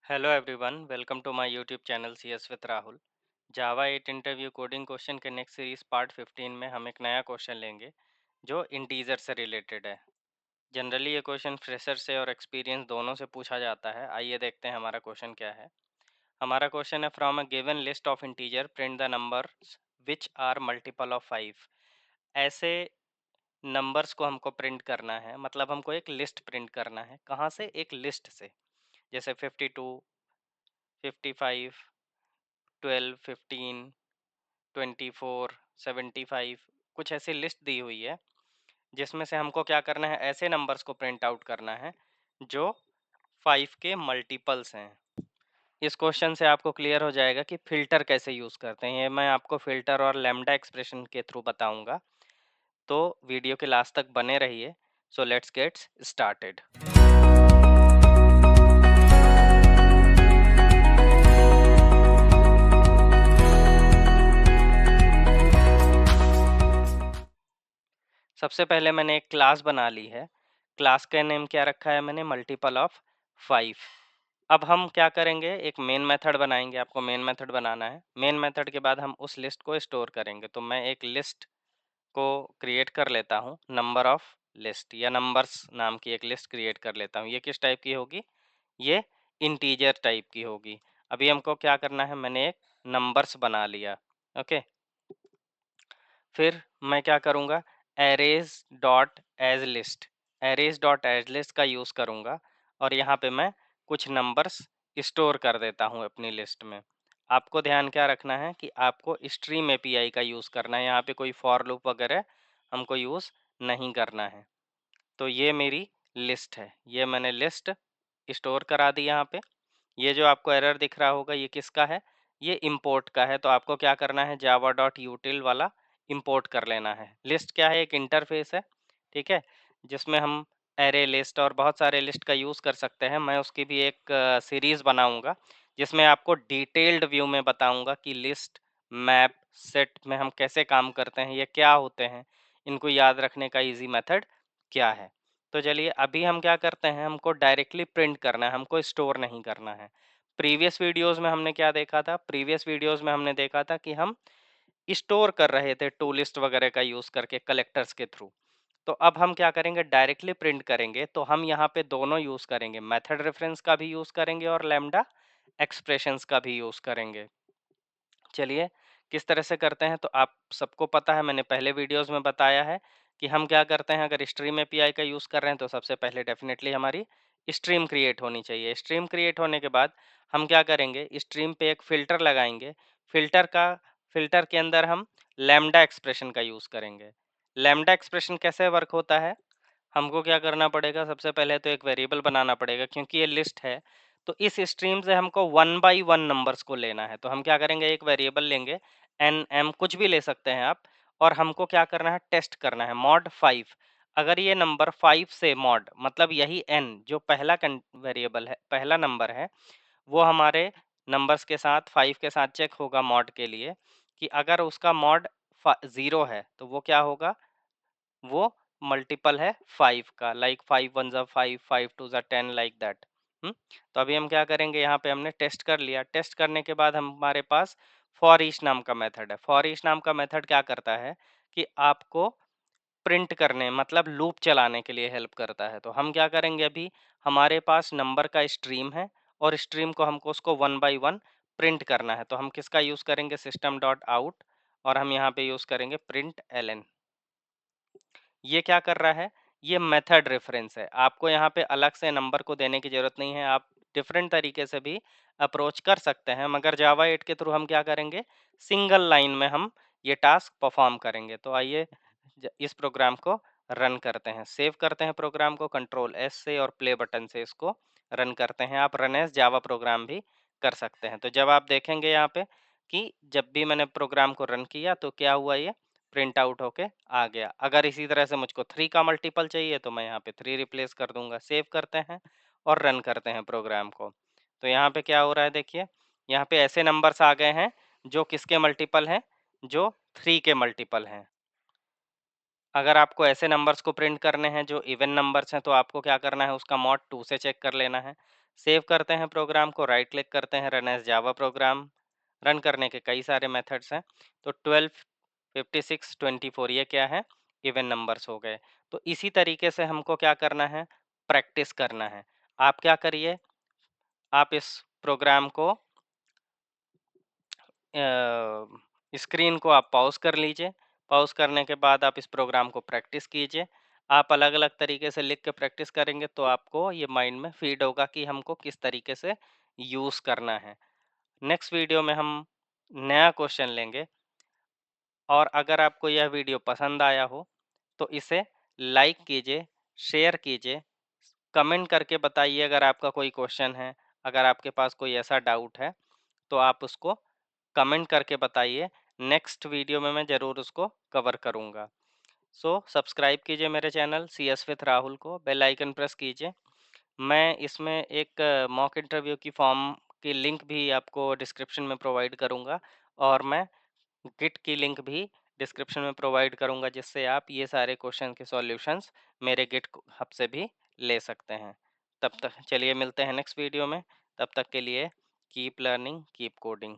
Hello everyone, welcome to my YouTube channel CS with Rahul. Java 8 interview coding question के next series part 15 में हम एक नया question लेंगे जो इंटीजर से रिलेटेड है। जनरली ये क्वेश्चन फ्रेशर से और एक्सपीरियंस दोनों से पूछा जाता है। आइए देखते हैं हमारा क्वेश्चन क्या है। हमारा क्वेश्चन है from a given list of integer print the numbers which are multiple of 5। ऐसे नंबर्स को हमको प्रिंट करना है, मतलब हमको एक लिस्ट प्रिंट करना है। कहाँ से? एक लिस्ट से। जैसे 52, 55, 12, 15, 24, 75, कुछ ऐसी लिस्ट दी हुई है जिसमें से हमको क्या करना है, ऐसे नंबर्स को प्रिंट आउट करना है जो 5 के मल्टीपल्स हैं। इस क्वेश्चन से आपको क्लियर हो जाएगा कि फिल्टर कैसे यूज़ करते हैं। ये मैं आपको फिल्टर और लैम्डा एक्सप्रेशन के थ्रू बताऊंगा, तो वीडियो के लास्ट तक बने रहिए। So let's get started. सबसे पहले मैंने एक क्लास बना ली है। क्लास का नेम क्या रखा है मैंने? Multiple of 5। अब हम क्या करेंगे, एक मेन मेथड बनाएंगे। आपको मेन मेथड बनाना है। मेन मेथड के बाद हम उस लिस्ट को स्टोर करेंगे। तो मैं एक लिस्ट को क्रिएट कर लेता हूँ, नंबर ऑफ लिस्ट या नंबर्स नाम की एक लिस्ट क्रिएट कर लेता हूँ। ये किस टाइप की होगी? ये इंटीजर टाइप की होगी। अभी हमको क्या करना है, मैंने एक नंबर्स बना लिया। ओके, फिर मैं क्या करूँगा, arrays dot as list, arrays dot as list का यूज़ करूँगा और यहाँ पे मैं कुछ नंबर्स स्टोर कर देता हूँ अपनी लिस्ट में। आपको ध्यान क्या रखना है कि आपको स्ट्रीम एपीआई का यूज़ करना है। यहाँ पे कोई फॉर लूप वगैरह हमको यूज़ नहीं करना है। तो ये मेरी लिस्ट है, ये मैंने लिस्ट स्टोर करा दी यहाँ पे। ये जो आपको एरर दिख रहा होगा ये किसका है? ये इंपोर्ट का है। तो आपको क्या करना है, जावा डॉट यूटिल वाला इंपोर्ट कर लेना है। लिस्ट क्या है? एक इंटरफेस है, ठीक है, जिसमें हम एरे लिस्ट और बहुत सारे लिस्ट का यूज़ कर सकते हैं। मैं उसकी भी एक सीरीज़ बनाऊंगा जिसमें आपको डिटेल्ड व्यू में बताऊंगा कि लिस्ट, मैप, सेट में हम कैसे काम करते हैं, ये क्या होते हैं, इनको याद रखने का इजी मेथड क्या है। तो चलिए अभी हम क्या करते हैं, हमको डायरेक्टली प्रिंट करना है, हमको स्टोर नहीं करना है। प्रीवियस वीडियोस में हमने क्या देखा था? प्रीवियस वीडियोस में हमने देखा था कि हम स्टोर कर रहे थे टू लिस्ट वगैरह का यूज़ करके कलेक्टर्स के थ्रू। तो अब हम क्या करेंगे, डायरेक्टली प्रिंट करेंगे। तो हम यहाँ पे दोनों यूज़ करेंगे, मेथड रेफरेंस का भी यूज़ करेंगे और लैम्डा एक्सप्रेशंस का भी यूज़ करेंगे। चलिए किस तरह से करते हैं, तो आप सबको पता है, मैंने पहले वीडियोस में बताया है कि हम क्या करते हैं। अगर स्ट्रीम एपीआई का यूज़ कर रहे हैं तो सबसे पहले डेफिनेटली हमारी स्ट्रीम क्रिएट होनी चाहिए। स्ट्रीम क्रिएट होने के बाद हम क्या करेंगे, स्ट्रीम पे एक फ़िल्टर लगाएंगे। फ़िल्टर के अंदर हम लैम्डा एक्सप्रेशन का यूज़ करेंगे। लैम्डा एक्सप्रेशन कैसे वर्क होता है? हमको क्या करना पड़ेगा, सबसे पहले तो एक वेरिएबल बनाना पड़ेगा क्योंकि ये लिस्ट है। तो इस स्ट्रीम से हमको 1 बाई 1 नंबर्स को लेना है। तो हम क्या करेंगे, एक वेरिएबल लेंगे, एन एम कुछ भी ले सकते हैं आप, और हमको क्या करना है, टेस्ट करना है मॉड 5। अगर ये नंबर 5 से मॉड, मतलब यही एन जो पहला वेरिएबल है, पहला नंबर है, वो हमारे नंबर्स के साथ 5 के साथ चेक होगा मॉड के लिए कि अगर उसका मॉड 0 है तो वो क्या होगा, वो मल्टीपल है 5 का, लाइक 5 वन ज़ा 5, 5 टू ज़ा 10, लाइक दैट। तो अभी हम क्या करेंगे, यहाँ पे हमने टेस्ट कर लिया। टेस्ट करने के बाद हमारे पास फॉर ईच नाम का मेथड है। फॉर ईच नाम का मेथड क्या करता है कि आपको प्रिंट करने, मतलब लूप चलाने के लिए हेल्प करता है। तो हम क्या करेंगे, अभी हमारे पास नंबर का स्ट्रीम है और स्ट्रीम को हमको उसको 1 बाई 1 प्रिंट करना है। तो हम किसका यूज़ करेंगे, सिस्टम डॉट आउट, और हम यहाँ पे यूज़ करेंगे प्रिंट एल। ये क्या कर रहा है, ये मेथड रेफरेंस है। आपको यहाँ पे अलग से नंबर को देने की ज़रूरत नहीं है, आप डिफरेंट तरीके से भी अप्रोच कर सकते हैं, मगर जावा 8 के थ्रू हम क्या करेंगे, सिंगल लाइन में हम ये टास्क परफॉर्म करेंगे। तो आइए इस प्रोग्राम को रन करते हैं, सेव करते हैं प्रोग्राम को कंट्रोल एस से और प्ले बटन से इसको रन करते हैं। आप रन एज जावा प्रोग्राम भी कर सकते हैं। तो जब आप देखेंगे यहाँ पे कि जब भी मैंने प्रोग्राम को रन किया तो क्या हुआ, ये प्रिंट आउट होके आ गया। अगर इसी तरह से मुझको 3 का मल्टीपल चाहिए तो मैं यहाँ पे 3 रिप्लेस कर दूंगा। सेव करते हैं और रन करते हैं प्रोग्राम को। तो यहाँ पे क्या हो रहा है, देखिए यहाँ पे ऐसे नंबर्स आ गए हैं जो किसके मल्टीपल हैं, जो 3 के मल्टीपल हैं। अगर आपको ऐसे नंबर्स को प्रिंट करने हैं जो इवन नंबर्स हैं तो आपको क्या करना है, उसका मॉड 2 से चेक कर लेना है। सेव करते हैं प्रोग्राम को, राइट क्लिक करते हैं run as Java program. Run करने के कई सारे मेथड्स हैं। तो 12, 56, 24 ये क्या है, इवन नंबर्स हो गए। तो इसी तरीके से हमको क्या करना है, प्रैक्टिस करना है। आप क्या करिए, आप इस प्रोग्राम को स्क्रीन को आप पॉज कर लीजिए। पॉज करने के बाद आप इस प्रोग्राम को प्रैक्टिस कीजिए। आप अलग अलग तरीके से लिख के प्रैक्टिस करेंगे तो आपको ये माइंड में फीड होगा कि हमको किस तरीके से यूज़ करना है। नेक्स्ट वीडियो में हम नया क्वेश्चन लेंगे। और अगर आपको यह वीडियो पसंद आया हो तो इसे लाइक कीजिए, शेयर कीजिए, कमेंट करके बताइए अगर आपका कोई क्वेश्चन है। अगर आपके पास कोई ऐसा डाउट है तो आप उसको कमेंट करके बताइए। नेक्स्ट वीडियो में मैं ज़रूर उसको कवर करूँगा। सो सब्सक्राइब कीजिए मेरे channel C S with Rahul को, बेल आइकन प्रेस कीजिए। मैं इसमें एक मॉक इंटरव्यू की फॉर्म की लिंक भी आपको डिस्क्रिप्शन में प्रोवाइड करूँगा, और मैं गिट की लिंक भी डिस्क्रिप्शन में प्रोवाइड करूँगा, जिससे आप ये सारे क्वेश्चन के सॉल्यूशंस मेरे गिट हब से भी ले सकते हैं। तब तक चलिए मिलते हैं नेक्स्ट वीडियो में। तब तक के लिए कीप लर्निंग, कीप कोडिंग।